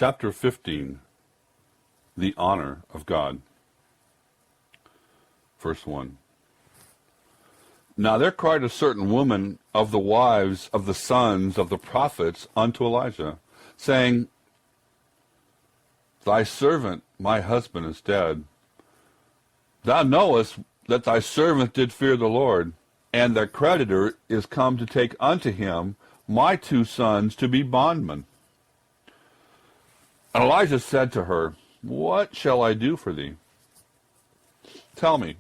Chapter 15, The Honor of God. Verse 1. Now there cried a certain woman of the wives of the sons of the prophets unto Elijah, saying, Thy servant, my husband, is dead. Thou knowest that thy servant did fear the Lord, and the creditor is come to take unto him my 2 sons to be bondmen. And Elijah said to her, What shall I do for thee? Tell me,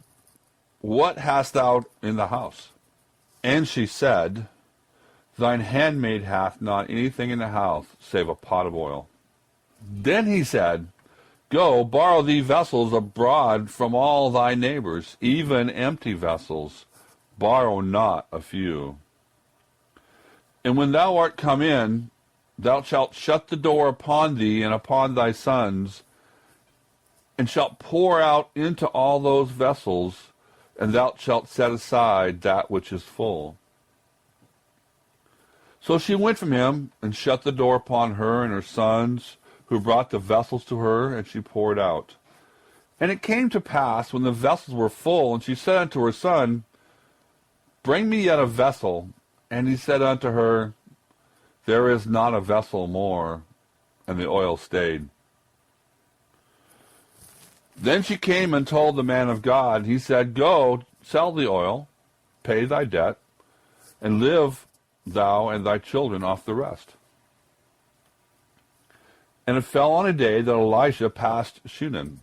what hast thou in the house? And she said, Thine handmaid hath not anything in the house, save a pot of oil. Then he said, Go, borrow thee vessels abroad from all thy neighbors, even empty vessels. Borrow not a few. And when thou art come in, thou shalt shut the door upon thee and upon thy sons, and shalt pour out into all those vessels, and thou shalt set aside that which is full. So she went from him, and shut the door upon her and her sons, who brought the vessels to her, and she poured out. And it came to pass, when the vessels were full, and she said unto her son, Bring me yet a vessel. And he said unto her, There is not a vessel more. And the oil stayed. Then she came and told the man of God. He said, Go, sell the oil, pay thy debt, and live thou and thy children off the rest. And it fell on a day that Elijah passed Shunem,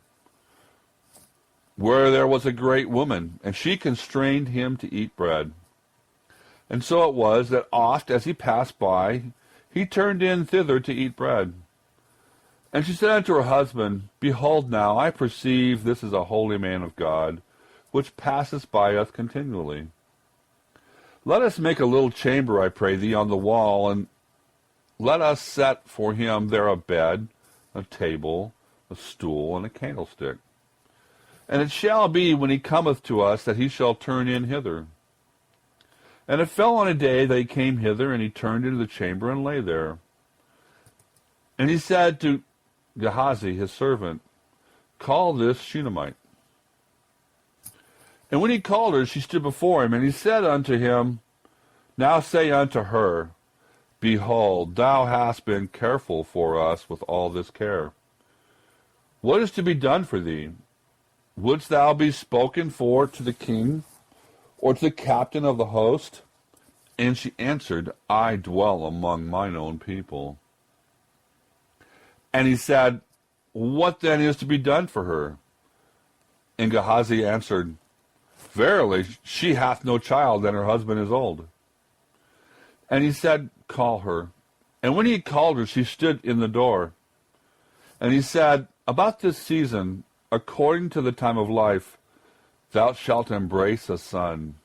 where there was a great woman, and she constrained him to eat bread. And so it was that oft as he passed by, he turned in thither to eat bread. And she said unto her husband, Behold now, I perceive this is a holy man of God, which passeth by us continually. Let us make a little chamber, I pray thee, on the wall, and let us set for him there a bed, a table, a stool, and a candlestick. And it shall be, when he cometh to us, that he shall turn in hither. And it fell on a day that he came hither, and he turned into the chamber and lay there. And he said to Gehazi, his servant, Call this Shunammite. And when he called her, she stood before him, and he said unto him, Now say unto her, Behold, thou hast been careful for us with all this care. What is to be done for thee? Wouldst thou be spoken for to the king, or to the captain of the host? And she answered, I dwell among mine own people. And he said, What then is to be done for her? And Gehazi answered, Verily, she hath no child, and her husband is old. And he said, Call her. And when he had called her, she stood in the door. And he said, About this season, according to the time of life, thou shalt embrace a son.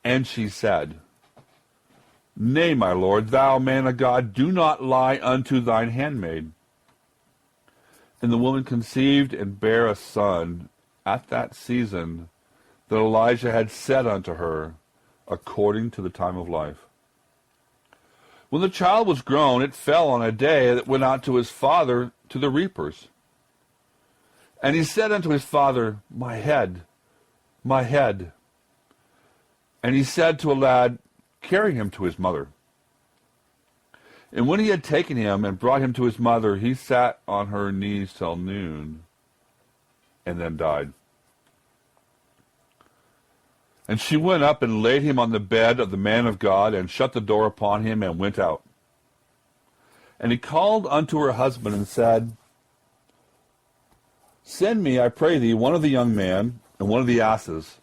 And she said, Nay, my lord, thou man of God, do not lie unto thine handmaid. And the woman conceived and bare a son at that season that Elijah had said unto her, according to the time of life. When the child was grown, it fell on a day that went out to his father to the reapers. And he said unto his father, My head, my head. And he said to a lad, Carry him to his mother. And when he had taken him and brought him to his mother, he sat on her knees till noon, and then died. And she went up and laid him on the bed of the man of God, and shut the door upon him, and went out. And he called unto her husband, and said, Send me, I pray thee, one of the young men, and one of the asses,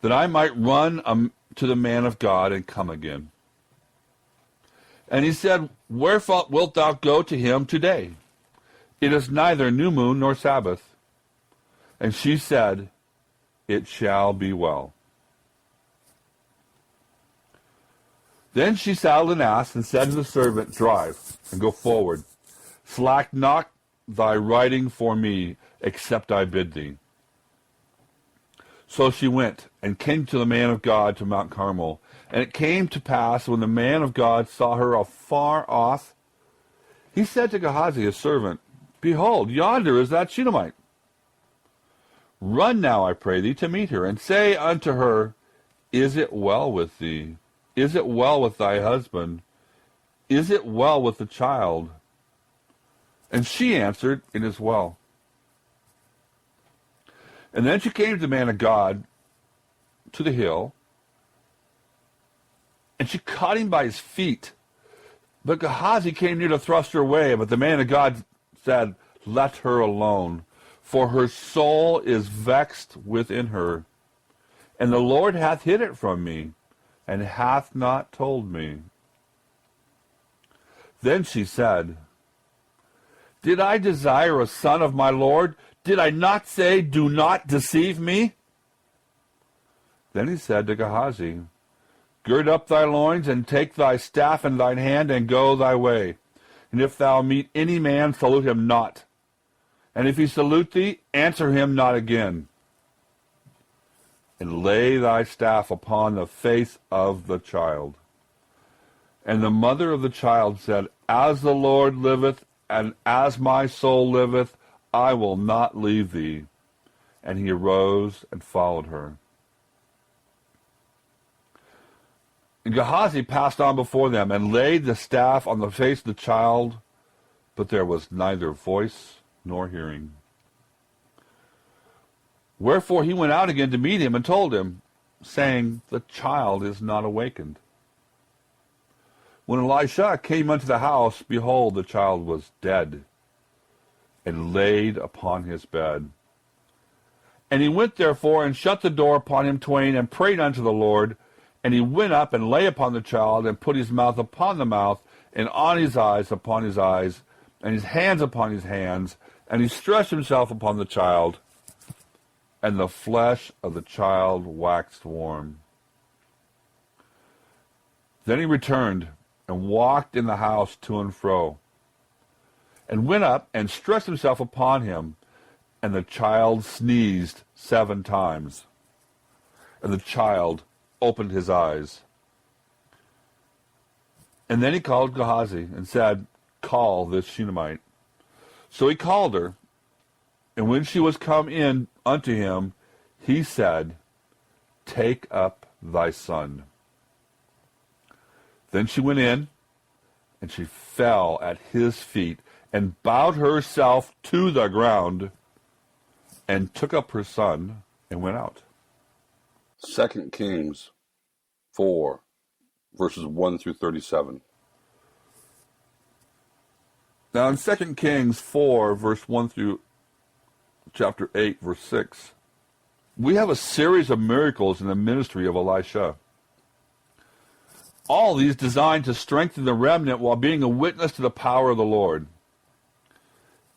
that I might run to the man of God, and come again. And he said, Wherefore wilt thou go to him today? It is neither new moon nor Sabbath. And she said, It shall be well. Then she saddled an ass, and said to the servant, Drive, and go forward. Slack not thy riding for me, except I bid thee. So she went, and came to the man of God to Mount Carmel. And it came to pass, when the man of God saw her afar off, he said to Gehazi, his servant, Behold, yonder is that Shunammite. Run now, I pray thee, to meet her, and say unto her, Is it well with thee? Is it well with thy husband? Is it well with the child? And she answered, It is well. And then she came to the man of God to the hill, and she caught him by his feet. But Gehazi came near to thrust her away, but the man of God said, Let her alone, for her soul is vexed within her. And the Lord hath hid it from me, and hath not told me. Then she said, Did I desire a son of my Lord? Did I not say, Do not deceive me? Then he said to Gehazi, Gird up thy loins, and take thy staff in thine hand, and go thy way. And if thou meet any man, salute him not. And if he salute thee, answer him not again. And lay thy staff upon the face of the child. And the mother of the child said, As the Lord liveth, and as my soul liveth, I will not leave thee. And he arose and followed her. And Gehazi passed on before them, and laid the staff on the face of the child, but there was neither voice nor hearing. Wherefore he went out again to meet him, and told him, saying, The child is not awakened. When Elisha came unto the house, behold, the child was dead, and laid upon his bed. And he went therefore, and shut the door upon him twain, and prayed unto the Lord. And he went up, and lay upon the child, and put his mouth upon the mouth, and on his eyes upon his eyes, and his hands upon his hands. And he stretched himself upon the child, and the flesh of the child waxed warm. Then he returned, and walked in the house to and fro, and went up, and stretched himself upon him, and the child sneezed 7 times. And the child opened his eyes. And then he called Gehazi, and said, Call this Shunammite. So he called her, and when she was come in unto him, he said, Take up thy son. Then she went in, and she fell at his feet, and bowed herself to the ground, and took up her son, and went out. 2 Kings 4, verses 1 through 37. Now in 2 Kings 4, verse 1 through chapter 8, verse 6, we have a series of miracles in the ministry of Elisha. All these designed to strengthen the remnant while being a witness to the power of the Lord.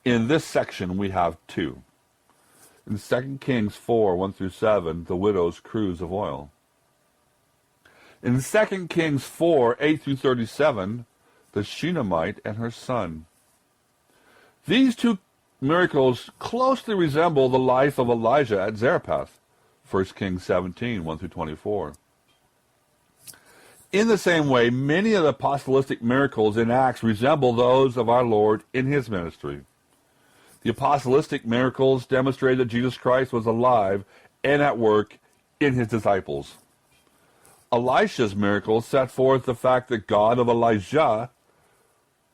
In this section we have 2. In 2 Kings 4, 1 through 7, the widow's cruse of oil. In 2 Kings 4, 8 through 37, the Shunammite and her son. These 2 miracles closely resemble the life of Elijah at Zarephath, 1 Kings 17, 1 through 24. In the same way, many of the apostolistic miracles in Acts resemble those of our Lord in his ministry. The apostolistic miracles demonstrated that Jesus Christ was alive and at work in his disciples. Elisha's miracles set forth the fact that God of Elijah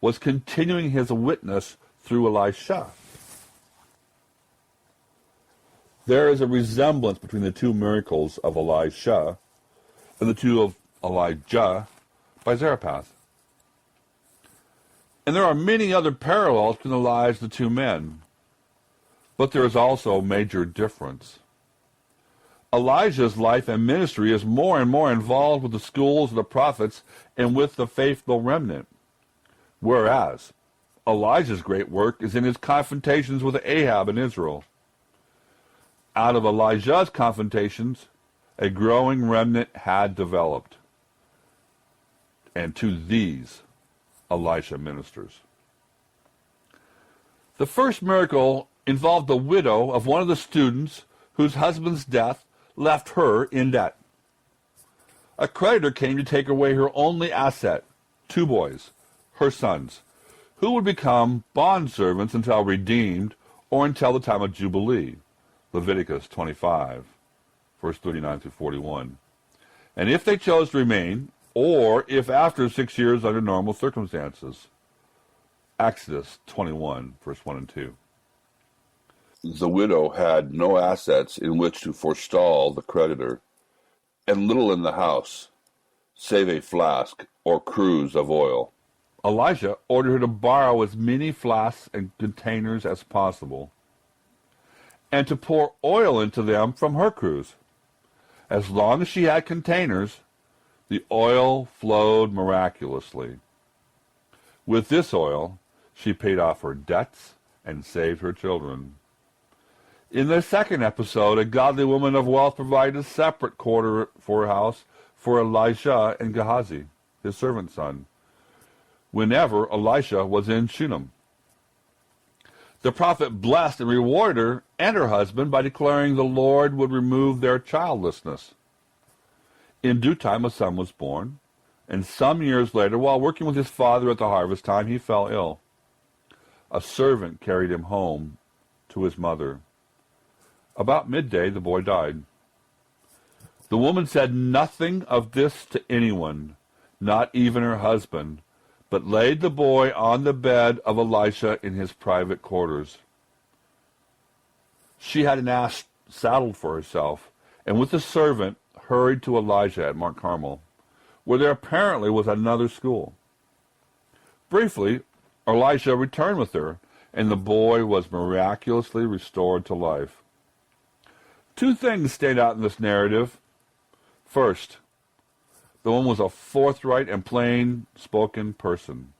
was continuing his witness through Elisha. There is a resemblance between the 2 miracles of Elisha and the 2 of Elijah by Zarephath. And there are many other parallels between the lives of the 2 men. But there is also a major difference. Elijah's life and ministry is more and more involved with the schools of the prophets and with the faithful remnant. Whereas Elijah's great work is in his confrontations with Ahab in Israel. Out of Elijah's confrontations, a growing remnant had developed. And to these, Elisha ministers. The first miracle involved the widow of one of the students whose husband's death left her in debt. A creditor came to take away her only asset, 2 boys, her sons, who would become bondservants until redeemed or until the time of Jubilee, Leviticus 25, verse 39 through 41. And if they chose to remain, or if after 6 years under normal circumstances, Exodus 21, verse 1 and 2. The widow had no assets in which to forestall the creditor, and little in the house, save a flask or cruse of oil. Elijah ordered her to borrow as many flasks and containers as possible, and to pour oil into them from her cruse. As long as she had containers, the oil flowed miraculously. With this oil, she paid off her debts and saved her children. In the second episode, a godly woman of wealth provided a separate quarter for her house for Elijah and Gehazi, his servant son, whenever Elisha was in Shunem. The prophet blessed and rewarded her and her husband by declaring the Lord would remove their childlessness. In due time a son was born, and some years later, while working with his father at the harvest time, he fell ill. A servant carried him home to his mother. About midday, the boy died. The woman said nothing of this to anyone, not even her husband, but laid the boy on the bed of Elisha in his private quarters. She had an ass saddled for herself, and with the servant hurried to Elijah at Mount Carmel, where there apparently was another school. Briefly, Elisha returned with her, and the boy was miraculously restored to life. Two things stand out in this narrative. First, the woman was a forthright and plain-spoken person.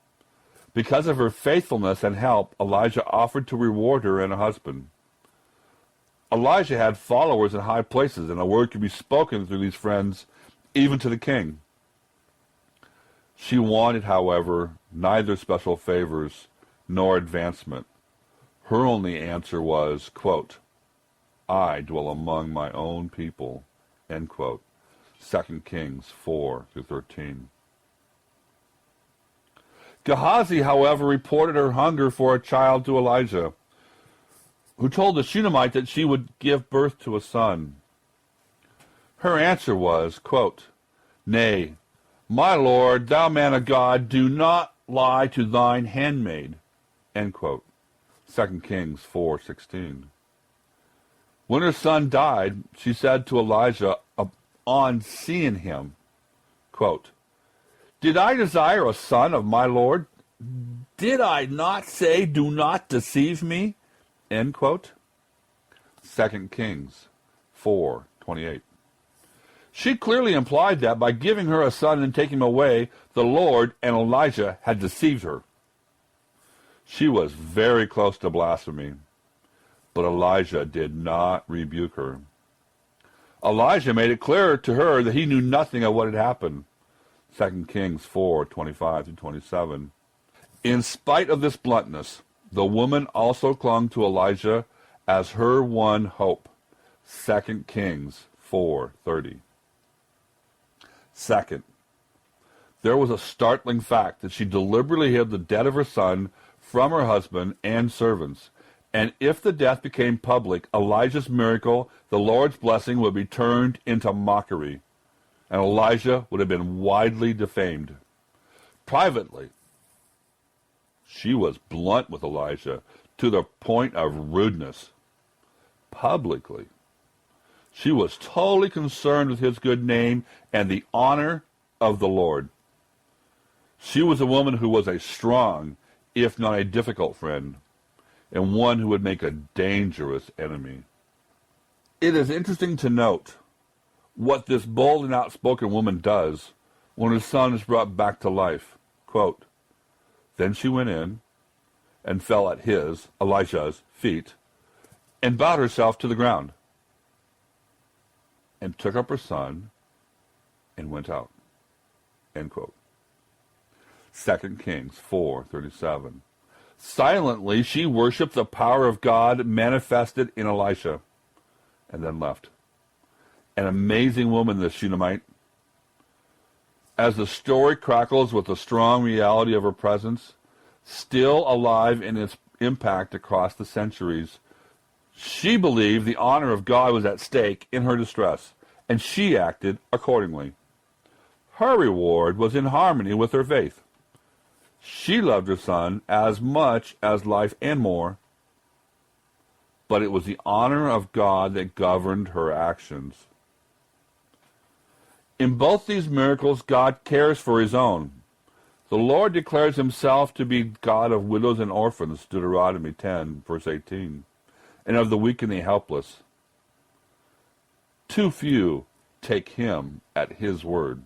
Because of her faithfulness and help, Elijah offered to reward her and her husband. Elijah had followers in high places, and a word could be spoken through these friends, even to the king. She wanted, however, neither special favors nor advancement. Her only answer was, quote, I dwell among my own people, end quote. 2 Kings 4 through 13. Gehazi, however, reported her hunger for a child to Elijah, who told the Shunammite that she would give birth to a son. Her answer was, quote, Nay, my lord, thou man of God, do not lie to thine handmaid, end quote. 2 Kings 4:16. When her son died, she said to Elijah on seeing him, quote, Did I desire a son of my Lord? Did I not say, do not deceive me? End quote. 2 Kings 4:28. She clearly implied that by giving her a son and taking him away, the Lord and Elijah had deceived her. She was very close to blasphemy, but Elijah did not rebuke her. Elijah made it clear to her that he knew nothing of what had happened. 2 Kings 4:25-27. In spite of this bluntness, the woman also clung to Elijah as her one hope. 2 Kings 4:30. Second, there was a startling fact that she deliberately hid the death of her son from her husband and servants. And if the death became public, Elijah's miracle, the Lord's blessing, would be turned into mockery, and Elijah would have been widely defamed. Privately, she was blunt with Elijah to the point of rudeness. Publicly, she was totally concerned with his good name and the honor of the Lord. She was a woman who was a strong, if not a difficult friend, and one who would make a dangerous enemy. It is interesting to note what this bold and outspoken woman does when her son is brought back to life. Quote, Then she went in and fell at Elijah's feet, and bowed herself to the ground, and took up her son and went out. End quote. 2 Kings 4:37. Silently, she worshipped the power of God manifested in Elisha, and then left. An amazing woman, this Shunammite. As the story crackles with the strong reality of her presence, still alive in its impact across the centuries. She believed the honor of God was at stake in her distress, and she acted accordingly. Her reward was in harmony with her faith. She loved her son as much as life and more, but it was the honor of God that governed her actions. In both these miracles, God cares for his own. The Lord declares himself to be God of widows and orphans, Deuteronomy 10, verse 18, and of the weak and the helpless. Too few take him at his word.